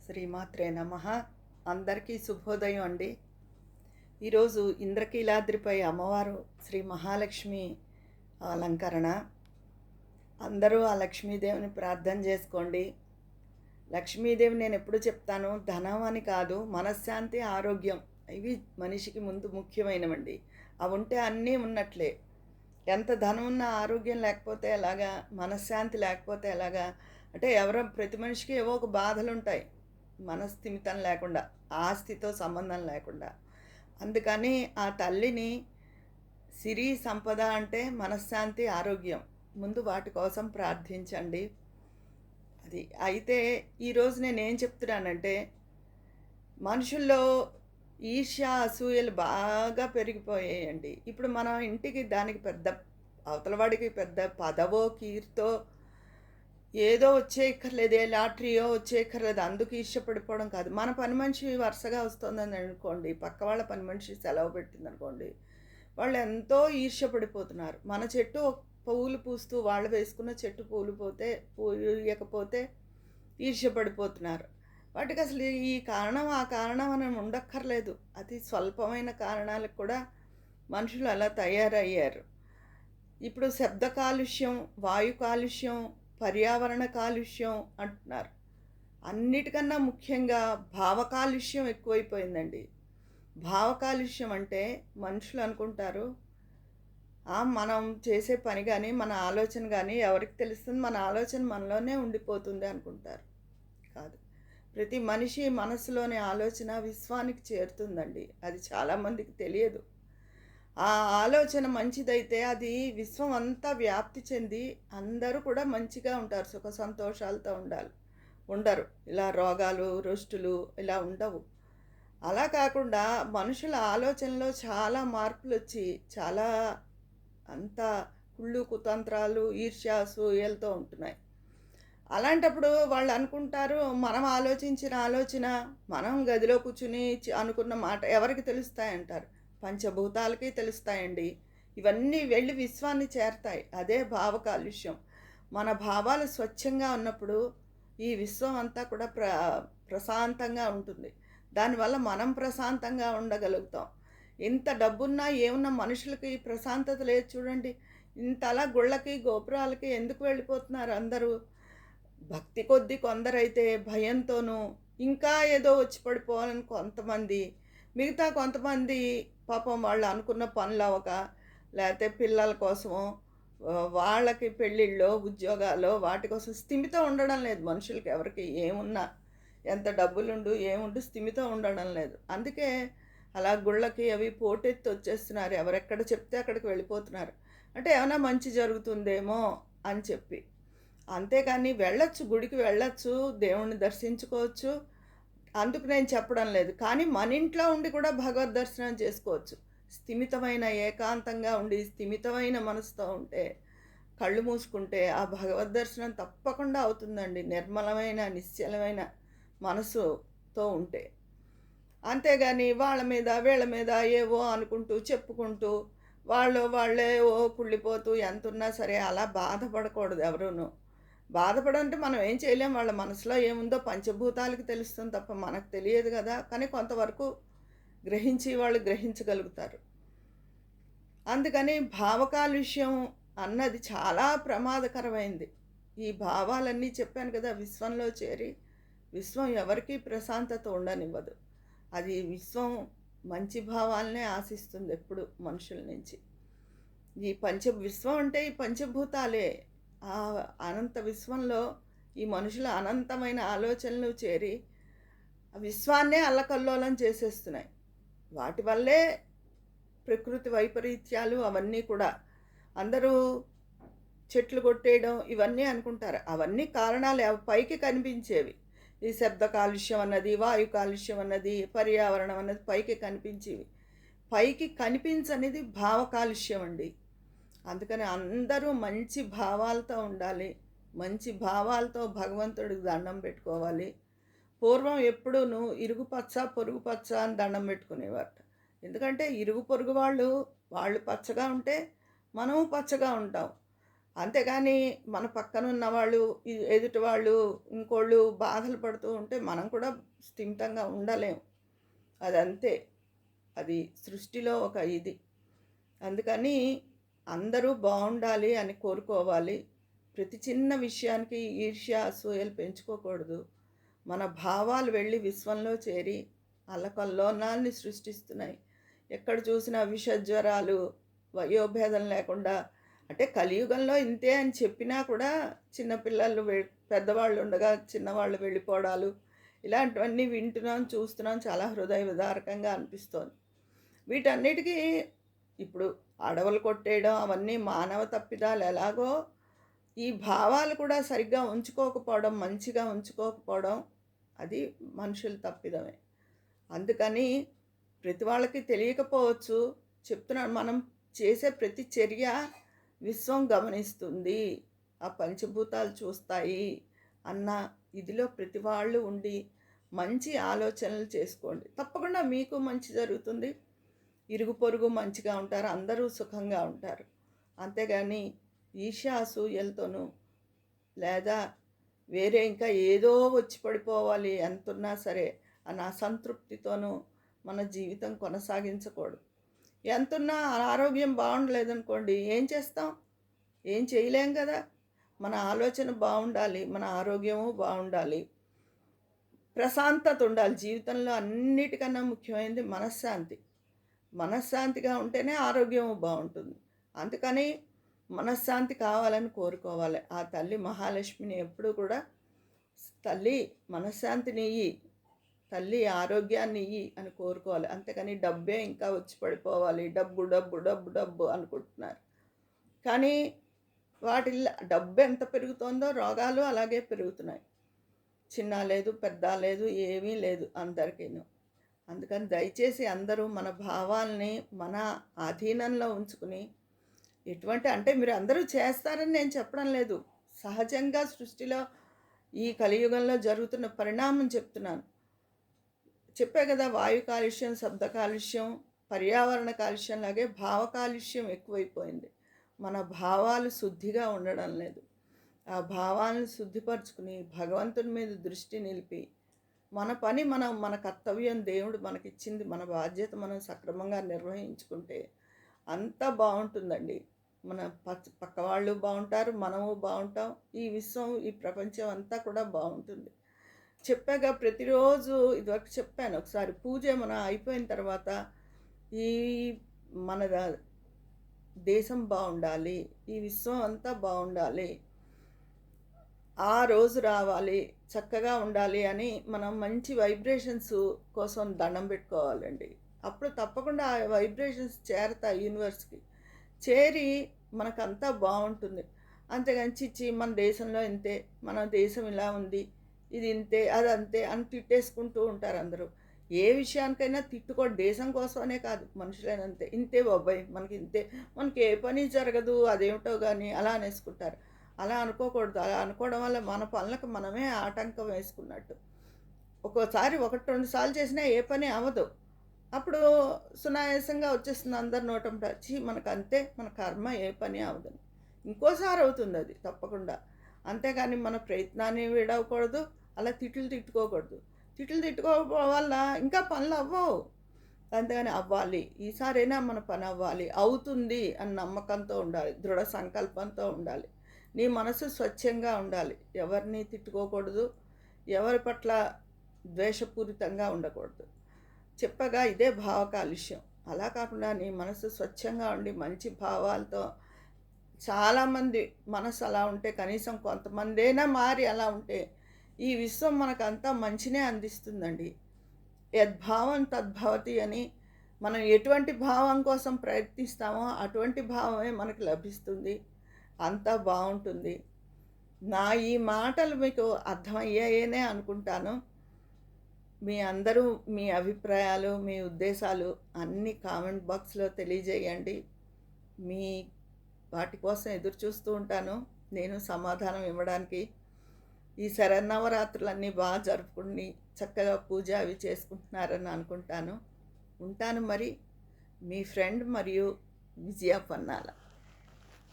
శ్రీమాత్రే నమః. అందరికీ శుభోదయం అండి. ఈరోజు ఇంద్రకీలాద్రిపై అమ్మవారు శ్రీ మహాలక్ష్మి అలంకరణ. అందరూ ఆ లక్ష్మీదేవిని ప్రార్థన చేసుకోండి. లక్ష్మీదేవి నేను ఎప్పుడు చెప్తాను, ధనం అని కాదు, మనశ్శాంతి, ఆరోగ్యం ఇవి మనిషికి ముందు ముఖ్యమైనవండి. అవి ఉంటే అన్నీ ఉన్నట్లే. ఎంత ధనం ఉన్నా ఆరోగ్యం లేకపోతే ఎలాగా, మనశ్శాంతి లేకపోతే ఎలాగా? అంటే ప్రతి మనిషికి ఏవో ఒక బాధలు ఉంటాయి, మనస్థిమితం లేకుండా, ఆస్తితో సంబంధం లేకుండా. అందుకని ఆ తల్లిని సిరి సంపద అంటే మనశ్శాంతి, ఆరోగ్యం, ముందు వాటి కోసం ప్రార్థించండి. అది అయితే ఈరోజు నేనేం చెప్తున్నానంటే, మనుషుల్లో ఈర్ష్య, అసూయలు బాగా పెరిగిపోయాయండి. ఇప్పుడు మనం ఇంటికి దానికి పెద్ద అవతలవాడికి పెద్ద పదవో కీర్తో ఏదో వచ్చేయక్కర్లేదే, లాటరీయో వచ్చేయక్కర్లేదు, అందుకు ఈర్ష్యపడిపోవడం కాదు. మన పని మనిషి వరుసగా వస్తుందని అనుకోండి, పక్క వాళ్ళ పని మనిషి సెలవు పెట్టిందనుకోండి, వాళ్ళు ఎంతో ఈర్ష్యపడిపోతున్నారు. మన చెట్టు పువ్వులు పూస్తూ వాళ్ళు వేసుకున్న చెట్టు పూయకపోతే ఈర్ష్యపడిపోతున్నారు. వాటికి అసలు ఈ కారణం ఆ కారణం అని ఉండక్కర్లేదు. అతి స్వల్పమైన కారణాలకు కూడా మనుషులు అలా తయారయ్యారు. ఇప్పుడు శబ్ద కాలుష్యం, వాయు కాలుష్యం, పర్యావరణ కాలుష్యం అంటున్నారు. అన్నిటికన్నా ముఖ్యంగా భావ కాలుష్యం ఎక్కువైపోయిందండి. భావ కాలుష్యం అంటే మనుషులు అనుకుంటారు, మనం చేసే పని కానీ మన ఆలోచన కానీ ఎవరికి తెలుస్తుంది, మన ఆలోచన మనలోనే ఉండిపోతుంది అనుకుంటారు. కాదు, ప్రతి మనిషి మనసులోని ఆలోచన విశ్వానికి చేరుతుందండి. అది చాలామందికి తెలియదు. ఆ ఆలోచన మంచిదైతే అది విశ్వం అంతా వ్యాప్తి చెంది అందరూ కూడా మంచిగా ఉంటారు, సుఖ సంతోషాలతో ఉండరు. ఇలా రోగాలు, రుష్టులు ఇలా ఉండవు. అలా కాకుండా మనుషుల ఆలోచనలో చాలా మార్పులు వచ్చి చాలా అంతా కుళ్ళు, కుతంత్రాలు, ఈర్ష్య, అసూయలతో ఉంటున్నాయి. అలాంటప్పుడు వాళ్ళు అనుకుంటారు, మనం ఆలోచించిన ఆలోచన మనం గదిలో కూర్చుని అనుకున్న మాట ఎవరికి తెలుస్తాయంటారు? పంచభూతాలకి తెలుస్తాయండి. ఇవన్నీ వెళ్ళి విశ్వాన్ని చేరతాయి. అదే భావ కాలుష్యం. మన భావాలు స్వచ్ఛంగా ఉన్నప్పుడు ఈ విశ్వం అంతా కూడా ప్రశాంతంగా ఉంటుంది. దానివల్ల మనం ప్రశాంతంగా ఉండగలుగుతాం. ఇంత డబ్బున్నా ఏమున్నా మనుషులకి ప్రశాంతత లేదు చూడండి. ఇంతలా గుళ్ళకి, గోపురాలకి ఎందుకు వెళ్ళిపోతున్నారు అందరూ? భక్తి కొద్దీ కొందరైతే భయంతోనూ ఇంకా ఏదో వచ్చి పడిపోవాలని కొంతమంది, మిగతా కొంతమంది పాపం వాళ్ళు అనుకున్న పనులు అవ్వక, లేకపోతే పిల్లల కోసమో, వాళ్ళకి పెళ్ళిళ్ళో, ఉద్యోగాల్లో వాటి కోసం స్థిమితం ఉండడం లేదు మనుషులకి. ఎవరికి ఏమున్నా, ఎంత డబ్బులుండు ఏముండు, స్థిమితం ఉండడం లేదు. అందుకే అలా గుళ్ళకి అవి పోటెత్తి వచ్చేస్తున్నారు. ఎవరెక్కడ చెప్తే అక్కడికి వెళ్ళిపోతున్నారు. అంటే ఏమైనా మంచి జరుగుతుందేమో అని చెప్పి. అంతేకాని వెళ్ళొచ్చు, గుడికి వెళ్ళొచ్చు, దేవుణ్ణి దర్శించుకోవచ్చు, అందుకు నేను చెప్పడం లేదు. కానీ మన ఇంట్లో ఉండి కూడా భగవద్ దర్శనం చేసుకోవచ్చు. స్థిమితమైన, ఏకాంతంగా ఉండి స్థిమితమైన మనసుతో ఉంటే, కళ్ళు మూసుకుంటే ఆ భగవద్ దర్శనం తప్పకుండా అవుతుందండి, నిర్మలమైన నిశ్చలమైన మనసుతో ఉంటే. అంతేగాని వాళ్ళ మీద వీళ్ళ మీద ఏవో అనుకుంటూ చెప్పుకుంటూ వాళ్ళే కుళ్ళిపోతూ ఎంతున్నా సరే అలా బాధపడకూడదు ఎవరూను. బాధపడంటే మనం ఏం చేయలేం. వాళ్ళ మనసులో ఏముందో పంచభూతాలకి తెలుస్తుంది తప్ప మనకు తెలియదు కదా. కానీ కొంతవరకు వాళ్ళు గ్రహించగలుగుతారు. అందుకని భావకాలుష్యం అన్నది చాలా ప్రమాదకరమైంది. ఈ భావాలన్నీ చెప్పాను కదా, విశ్వంలో చేరి విశ్వం ఎవరికీ ప్రశాంతత ఉండనివ్వదు. అది విశ్వం మంచి భావాలనే ఆశిస్తుంది ఎప్పుడు మనుషుల నుంచి. ఈ విశ్వం అంటే ఈ పంచభూతాలే. ఆ అనంత విశ్వంలో ఈ మనుషుల అనంతమైన ఆలోచనలు చేరి విశ్వాన్నే అల్లకల్లోలం చేసేస్తున్నాయి. వాటి వల్లే ప్రకృతి వైపరీత్యాలు అవన్నీ కూడా. అందరూ చెట్లు కొట్టేయడం ఇవన్నీ అనుకుంటారు. అవన్నీ కారణాలు పైకి కనిపించేవి. ఈ శబ్ద కాలుష్యం అన్నది, వాయు కాలుష్యం అన్నది, పర్యావరణం అన్నది పైకి కనిపించేవి. పైకి కనిపించనిది భావ కాలుష్యం అండి. అందుకని అందరూ మంచి భావాలతో ఉండాలి. మంచి భావాలతో భగవంతుడికి దండం పెట్టుకోవాలి. పూర్వం ఎప్పుడూను ఇరుగు పచ్చ పొరుగు పచ్చ అని దండం పెట్టుకునేవారు. ఎందుకంటే ఇరుగు పొరుగు వాళ్ళు పచ్చగా ఉంటే మనము పచ్చగా ఉంటాం. అంతేగాని మన పక్కనున్న వాళ్ళు, ఎదుటి వాళ్ళు, ఇంకోళ్ళు బాధలు పడుతూ ఉంటే మనం కూడా స్థిమితంగా ఉండలేం. అదంతే. అది సృష్టిలో ఒక ఇది. అందుకని అందరూ బావుండాలి అని కోరుకోవాలి. ప్రతి చిన్న విషయానికి ఈర్ష్య, అసూయలు పెంచుకోకూడదు. మన భావాలు వెళ్ళి విశ్వంలో చేరి అల్లకల్లోలాన్ని సృష్టిస్తున్నాయి. ఎక్కడ చూసినా విషజ్వరాలు, వయోభేదం లేకుండా, అంటే కలియుగంలో ఇంతే అని చెప్పినా కూడా చిన్నపిల్లలు పెద్దవాళ్ళు ఉండగా చిన్నవాళ్ళు వెళ్ళిపోవడాలు, ఇలాంటివన్నీ వింటున్నాం, చూస్తున్నాం. చాలా హృదయ విదారకంగా అనిపిస్తోంది. వీటన్నిటికీ ఇప్పుడు అడవులు కొట్టేయడం అవన్నీ మానవ తప్పిదాలు ఎలాగో, ఈ భావాలు కూడా సరిగ్గా ఉంచుకోకపోవడం, మంచిగా ఉంచుకోకపోవడం, అది మనుషుల తప్పిదమే. అందుకని ప్రతి వాళ్ళకి తెలియకపోవచ్చు, చెప్తున్నాను. మనం చేసే ప్రతి చర్య విశ్వం గమనిస్తుంది, ఆ పంచభూతాలు చూస్తాయి అన్న ఇదిలో ప్రతి వాళ్ళు ఉండి మంచి ఆలోచనలు చేసుకోండి. తప్పకుండా మీకు మంచి జరుగుతుంది. ఇరుగు పొరుగు మంచిగా ఉంటారు, అందరూ సుఖంగా ఉంటారు. అంతేగాని ఈర్ష్య, అసూయలతోనూ లేదా వేరే ఇంకా ఏదో వచ్చి పడిపోవాలి ఎంతున్నా సరే అన్న అసంతృప్తితోనూ మన జీవితం కొనసాగించకూడదు. ఎంతున్నా ఆరోగ్యం బాగుండలేదనుకోండి, ఏం చేస్తాం? ఏం చేయలేం కదా. మన ఆలోచన బాగుండాలి, మన ఆరోగ్యము బాగుండాలి, ప్రశాంతత ఉండాలి. జీవితంలో అన్నిటికన్నా ముఖ్యమైనది మనశ్శాంతి. మనశ్శాంతిగా ఉంటేనే ఆరోగ్యము బాగుంటుంది. అందుకని మనశ్శాంతి కావాలని కోరుకోవాలి. ఆ తల్లి మహాలక్ష్మిని ఎప్పుడూ కూడా, తల్లి మనశ్శాంతిని ఇయ్యి, తల్లి ఆరోగ్యాన్ని ఇయ్యి అని కోరుకోవాలి. అంతేకాని డబ్బే ఇంకా వచ్చి పడిపోవాలి, డబ్బు డబ్బు డబ్బు డబ్బు అనుకుంటున్నారు. కానీ డబ్బు ఎంత పెరుగుతోందో రోగాలు అలాగే పెరుగుతున్నాయి. చిన్న లేదు, పెద్ద లేదు, ఏమీ లేదు అందరికీను. అందుకని దయచేసి అందరూ మన భావాల్ని మన అధీనంలో ఉంచుకుని, అంటే మీరు అందరూ చేస్తారని నేను చెప్పడం లేదు, సహజంగా సృష్టిలో ఈ కలియుగంలో జరుగుతున్న పరిణామం చెప్తున్నాను. చెప్పే కదా, వాయు కాలుష్యం, శబ్ద కాలుష్యం, పర్యావరణ కాలుష్యం లాగే భావ కాలుష్యం ఎక్కువైపోయింది. మన భావాలు శుద్ధిగా ఉండడం లేదు. ఆ భావాలను శుద్ధిపరచుకుని భగవంతుని మీద దృష్టి నిలిపి మన కర్తవ్యం, దేవుడు మనకిచ్చింది, మన బాధ్యత మనం సక్రమంగా నిర్వహించుకుంటే అంతా బాగుంటుందండి. మన పక్క వాళ్ళు బాగుంటారు, మనము బాగుంటాం, ఈ విశ్వం, ఈ ప్రపంచం అంతా కూడా బాగుంటుంది. చెప్పాక ప్రతిరోజు ఇదివరకు చెప్పాను ఒకసారి, పూజ మన అయిపోయిన తర్వాత ఈ మన దేశం బాగుండాలి, ఈ విశ్వం అంతా బాగుండాలి, ఆ రోజు రావాలి, చక్కగా ఉండాలి అని మనం మంచి వైబ్రేషన్స్ కోసం దండం పెట్టుకోవాలండి. అప్పుడు తప్పకుండా ఆ వైబ్రేషన్స్ చేరతాయి యూనివర్స్కి. చేరి మనకంతా బాగుంటుంది. అంతేగాని చిచ్చి మన దేశంలో ఇంతే, మన దేశం ఇలా ఉంది, ఇది ఇంతే, అది అంతే అని తిట్టేసుకుంటూ ఉంటారు అందరూ. ఏ విషయానికైనా తిట్టుకోడు, దేశం కోసమనే కాదు, మనుషులైనంతే. ఇంతే బాబాయ్, మనకి ఇంతే, మనకి ఏ పని జరగదు, అదేమిటో కానీ అలా అనేసుకుంటారు. అలా అనుకోకూడదు. అలా అనుకోవడం వల్ల మన పనులకు మనమే ఆటంకం వేసుకున్నట్టు. ఒక్కోసారి 1-2 సార్లు చేసినా ఏ పని అవ్వదు. అప్పుడు సునాయాసంగా వచ్చేస్తుంది అందరి నోటంట, మనకు అంతే, మన కర్మ, ఏ పని అవ్వదు. ఇంకోసారి అవుతుంది అది తప్పకుండా. అంతేగాని మన ప్రయత్నాన్ని విడవకూడదు, అలా తిట్టుకోకూడదు. తిట్టుకోవడం వల్ల ఇంకా పనులు అవ్వవు. అంతేగాని అవ్వాలి, ఈసారైనా మన పని అవ్వాలి, అవుతుంది అని నమ్మకంతో ఉండాలి, దృఢ సంకల్పంతో ఉండాలి. నీ మనసు స్వచ్ఛంగా ఉండాలి, ఎవరిని తిట్టుకోకూడదు, ఎవరి పట్ల ద్వేషపూరితంగా ఉండకూడదు. చెప్పగా ఇదే భావ కాలుష్యం. అలా కాకుండా నీ మనసు స్వచ్ఛంగా ఉండి మంచి భావాలతో, చాలామంది మనసు అలా ఉంటే, కనీసం కొంతమందైనా మారి అలా ఉంటే ఈ విశ్వం మనకంతా మంచినే అందిస్తుందండి. యద్భావం తద్భవతి అని, మనం ఎటువంటి భావం కోసం ప్రయత్నిస్తామో అటువంటి భావమే మనకు లభిస్తుంది. అంతా బాగుంటుంది. నా ఈ మాటలు మీకు అర్థమయ్యాయనే అనుకుంటాను. మీ అందరూ మీ అభిప్రాయాలు, మీ ఉద్దేశాలు అన్నీ కామెంట్ బాక్స్లో తెలియజేయండి. మీ వాటి కోసం ఎదురు చూస్తూ ఉంటాను, నేను సమాధానం ఇవ్వడానికి. ఈ శరన్నవరాత్రులన్నీ బాగా జరుపుకుని చక్కగా పూజ అవి చేసుకుంటున్నారని అనుకుంటాను. ఉంటాను మరి. మీ ఫ్రెండ్ మరియు విజయ పన్నాల.